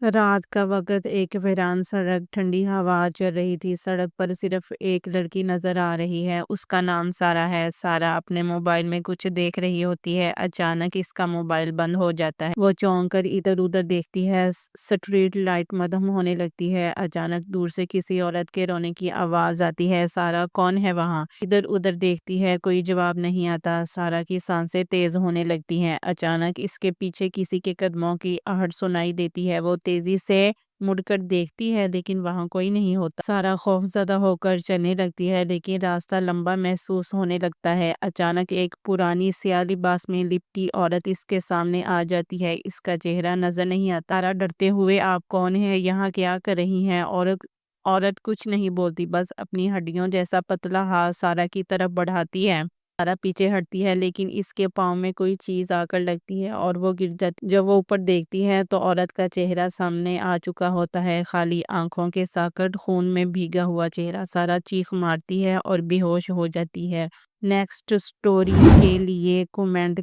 رات کا وقت ایک ویران سڑک، ٹھنڈی ہوا چل رہی تھی۔ سڑک پر صرف ایک لڑکی نظر آ رہی ہے، اس کا نام سارہ ہے۔ سارہ اپنے موبائل میں کچھ دیکھ رہی ہوتی ہے، اچانک اس کا موبائل بند ہو جاتا ہے۔ وہ چونک کر ادھر ادھر دیکھتی ہے، سٹریٹ لائٹ مدھم ہونے لگتی ہے۔ اچانک دور سے کسی عورت کے رونے کی آواز آتی ہے۔ سارہ کون ہے وہاں؟ ادھر ادھر دیکھتی ہے، کوئی جواب نہیں آتا۔ سارہ کی سانسیں تیز ہونے لگتی ہیں۔ اچانک اس کے پیچھے کسی کے قدموں کی آہٹ سنائی دیتی ہے۔ وہ تیزی سے مڑ کر دیکھتی ہے لیکن وہاں کوئی نہیں ہوتا۔ سارہ خوف زدہ ہو کر چلنے لگتی ہے لیکن راستہ لمبا محسوس ہونے لگتا ہے۔ اچانک ایک پرانی سیاہ لباس میں لپٹی عورت اس کے سامنے آ جاتی ہے۔ اس کا چہرہ نظر نہیں آتا۔ سارہ ڈرتے ہوئے، آپ کون ہیں؟ یہاں کیا کر رہی ہیں؟ عورت کچھ نہیں بولتی، بس اپنی ہڈیوں جیسا پتلا ہاتھ سارہ کی طرف بڑھاتی ہے۔ سارہ پیچھے ہٹتی ہے لیکن اس کے پاؤں میں کوئی چیز آ کر لگتی ہے اور وہ گر جاتی ہے۔ جب وہ اوپر دیکھتی ہے تو عورت کا چہرہ سامنے آ چکا ہوتا ہے، خالی آنکھوں کے ساکٹ، خون میں بھیگا ہوا چہرہ۔ سارہ چیخ مارتی ہے اور بے ہوش ہو جاتی ہے۔ نیکسٹ سٹوری کے لیے کومنٹ